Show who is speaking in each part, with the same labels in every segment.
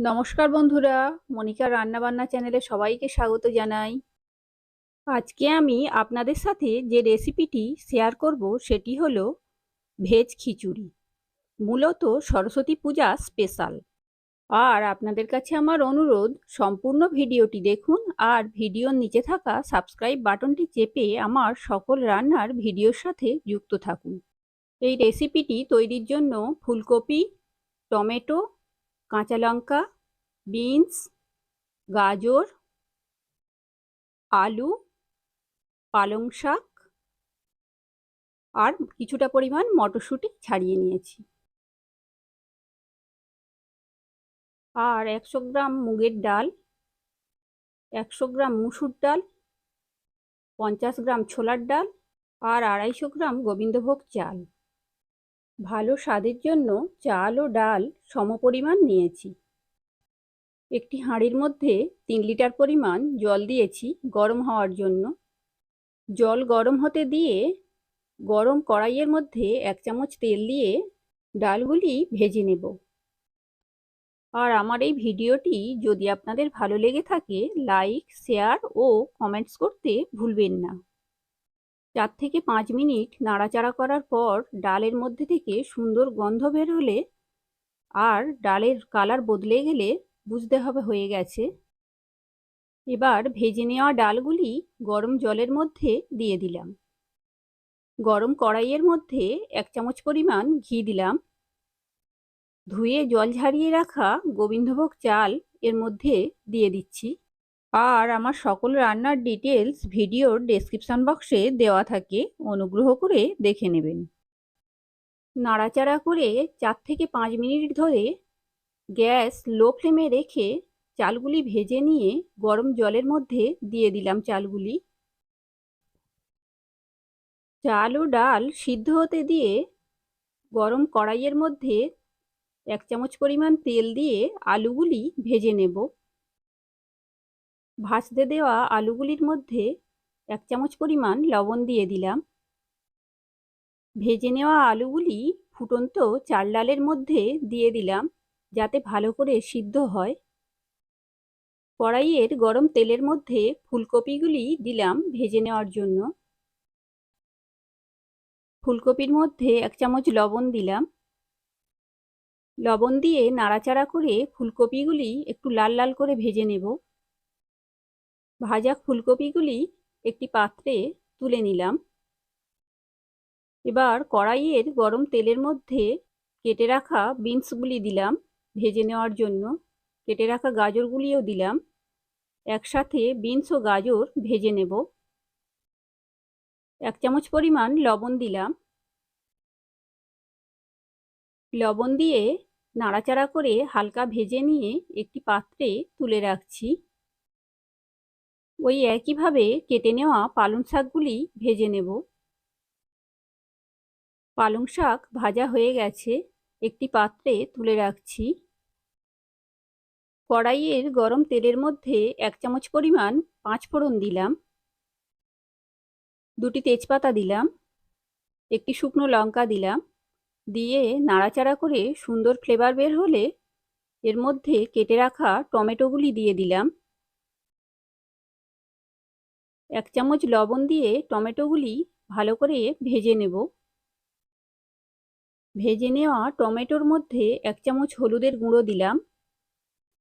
Speaker 1: নমস্কার বন্ধুরা, মনিকা রান্নাবান্না চ্যানেলে সবাইকে স্বাগত জানাই। আজকে আমি আপনাদের সাথে যে রেসিপিটি শেয়ার করব সেটি হলো ভেজ খিচুড়ি, মূলত সরস্বতী পূজা স্পেশাল। আর আপনাদের কাছে আমার অনুরোধ, সম্পূর্ণ ভিডিওটি দেখুন আর ভিডিওর নিচে থাকা সাবস্ক্রাইব বাটনটি চেপে আমার সকল রান্নার ভিডিওর সাথে যুক্ত থাকুন। এই রেসিপিটি তৈরির জন্য ফুলকপি, টমেটো, কাঁচা লঙ্কা, বিনস, গাজর, আলু, পালং শাক আর কিছুটা পরিমাণ মটরশুঁটি ছাড়িয়ে নিয়েছি। আর 100 গ্রাম মুগের ডাল, 100 গ্রাম মুসুর ডাল, 50 গ্রাম ছোলার ডাল আর 250 গ্রাম গোবিন্দভোগ চাল। ভালো স্বাদের জন্য চাল ও ডাল সমপরিমাণ নিয়েছি। একটি হাঁড়ির মধ্যে 3 লিটার পরিমাণ জল দিয়েছি গরম হওয়ার জন্য। জল গরম হতে দিয়ে গরম কড়াইয়ের মধ্যে 1 চামচ তেল দিয়ে ডালগুলি ভেজে নেব। আর আমার এই ভিডিওটি যদি আপনাদের ভালো লেগে থাকে, লাইক, শেয়ার ও কমেন্টস করতে ভুলবেন না। 4 থেকে 5 মিনিট নাড়াচাড়া করার পর ডালের মধ্যে থেকে সুন্দর গন্ধ বের হলে আর ডালের কালার বদলে গেলে বুঝতে হবে হয়ে গেছে। এবার ভেজে নেওয়া ডালগুলি গরম জলের মধ্যে দিয়ে দিলাম। গরম কড়াইয়ের মধ্যে 1 চামচ পরিমাণ ঘি দিলাম। ধুয়ে জল ঝারিয়ে রাখা গোবিন্দভোগ চাল এর মধ্যে দিয়ে দিচ্ছি। আর আমার সকল রান্নার ডিটেলস ভিডিওর ডেসক্রিপশন বক্সে দেওয়া থাকে, অনুগ্রহ করে দেখে নেবেন। নাড়াচাড়া করে 4 থেকে 5 মিনিট ধরে গ্যাস লো ফ্লেমে রেখে চালগুলি ভেজে নিয়ে গরম জলের মধ্যে দিয়ে দিলাম চালগুলি। চাল ও ডাল সিদ্ধ হতে দিয়ে গরম কড়াইয়ের মধ্যে 1 চামচ পরিমাণ তেল দিয়ে আলুগুলি ভেজে নেব। ভাজতে দেওয়া আলুগুলির মধ্যে 1 চামচ পরিমাণ লবণ দিয়ে দিলাম। ভেজে নেওয়া আলুগুলি ফুটন্ত চাল ডালের মধ্যে দিয়ে দিলাম যাতে ভালো করে সিদ্ধ হয়। কড়াইয়ের গরম তেলের মধ্যে ফুলকপিগুলি দিলাম ভেজে নেওয়ার জন্য। ফুলকপির মধ্যে 1 চামচ লবণ দিলাম। লবণ দিয়ে নাড়াচাড়া করে ফুলকপিগুলি একটু লাল লাল করে ভেজে নেব। ভাজা ফুলকপিগুলি একটি পাত্রে তুলে নিলাম। এবার কড়াইয়ের গরম তেলের মধ্যে কেটে রাখা বিনসগুলি দিলাম ভেজে নেওয়ার জন্য। কেটে রাখা গাজরগুলিও দিলাম। একসাথে বিনস ও গাজর ভেজে নেব। 1 চামচ পরিমাণ লবণ দিলাম। লবণ দিয়ে নাড়াচাড়া করে হালকা ভেজে নিয়ে একটি পাত্রে তুলে রাখছি। ওই একইভাবে কেটে নেওয়া পালং শাকগুলি ভেজে নেব। পালং শাক ভাজা হয়ে গেছে, একটি পাত্রে তুলে রাখছি। কড়াইয়ের গরম তেলের মধ্যে 1 চামচ পরিমাণ 5 ফোড়ন দিলাম। 2টি তেজপাতা দিলাম। একটি শুকনো লঙ্কা দিলাম। দিয়ে নাড়াচাড়া করে সুন্দর ফ্লেভার বের হলে এর মধ্যে কেটে রাখা টমেটোগুলি দিয়ে দিলাম। 1 চামচ লবণ দিয়ে টমেটোগুলি ভালো করে ভেজে নেব। ভেজে নেওয়া টমেটোর মধ্যে 1 চামচ হলুদের গুঁড়ো দিলাম।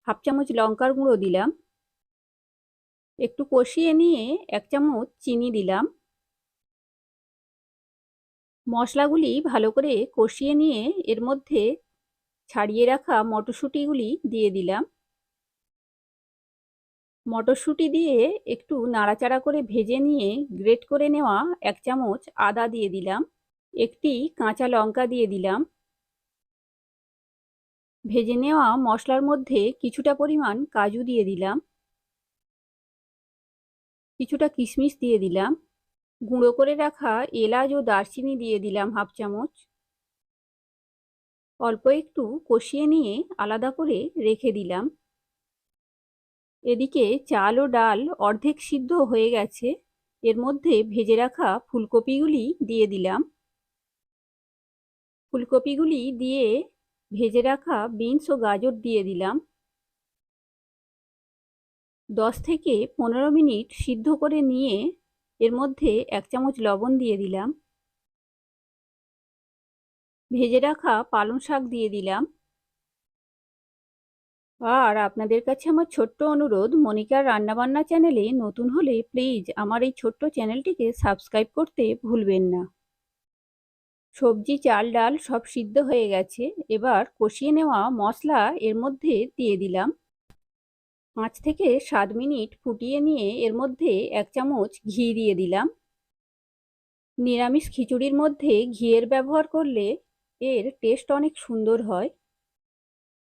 Speaker 1: 1/2 চামচ লঙ্কার গুঁড়ো দিলাম। একটু কষিয়ে নিয়ে 1 চামচ চিনি দিলাম। মশলাগুলি ভালো করে কষিয়ে নিয়ে এর মধ্যে ছাড়িয়ে রাখা মটরশুঁটিগুলি দিয়ে দিলাম। মটরশুঁটি দিয়ে একটু নাড়াচাড়া করে ভেজে নিয়ে গ্রেট করে নেওয়া 1 চামচ আদা দিয়ে দিলাম। একটি কাঁচা লঙ্কা দিয়ে দিলাম। ভেজে নেওয়া মশলার মধ্যে কিছুটা পরিমাণ কাজু দিয়ে দিলাম। কিছুটা কিশমিশ দিয়ে দিলাম। গুঁড়ো করে রাখা এলাচ ও দারচিনি দিয়ে দিলাম 1/2 চামচ। অল্প একটু কষিয়ে নিয়ে আলাদা করে রেখে দিলাম। এদিকে চাল ও ডাল অর্ধেক সিদ্ধ হয়ে গেছে, এর মধ্যে ভেজে রাখা ফুলকপিগুলি দিয়ে দিলাম। ফুলকপিগুলি দিয়ে ভেজে রাখা বিনস ও গাজর দিয়ে দিলাম। 10 থেকে 15 মিনিট সিদ্ধ করে নিয়ে এর মধ্যে 1 চামচ লবণ দিয়ে দিলাম, ভেজে রাখা পালং শাক দিয়ে দিলাম। আর আপনাদের কাছে আমার ছোট্ট অনুরোধ, মনিকার রান্নাবান্না চ্যানেলে নতুন হলে প্লিজ আমার এই ছোট্ট চ্যানেলটিকে সাবস্ক্রাইব করতে ভুলবেন না। সবজি, চাল, ডাল সব সিদ্ধ হয়ে গেছে। এবার কষিয়ে নেওয়া মশলা এর মধ্যে দিয়ে দিলাম। 5 থেকে 7 মিনিট ফুটিয়ে নিয়ে এর মধ্যে 1 চামচ ঘি দিয়ে দিলাম। নিরামিষ খিচুড়ির মধ্যে ঘিয়ের ব্যবহার করলে এর টেস্ট অনেক সুন্দর হয়।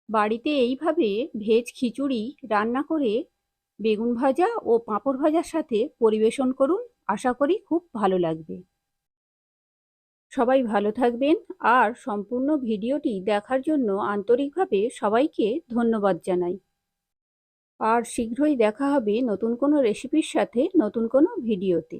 Speaker 1: বাড়িতে এইভাবে ভেজ খিচুড়ি রান্না করে বেগুন ভাজা ও পাঁপড় ভাজার সাথে পরিবেশন করুন, আশা করি খুব ভালো লাগবে। সবাই ভালো থাকবেন আর সম্পূর্ণ ভিডিওটি দেখার জন্য আন্তরিকভাবে সবাইকে ধন্যবাদ জানাই। আর শীঘ্রই দেখা হবে নতুন কোনো রেসিপির সাথে, নতুন কোনো ভিডিওতে।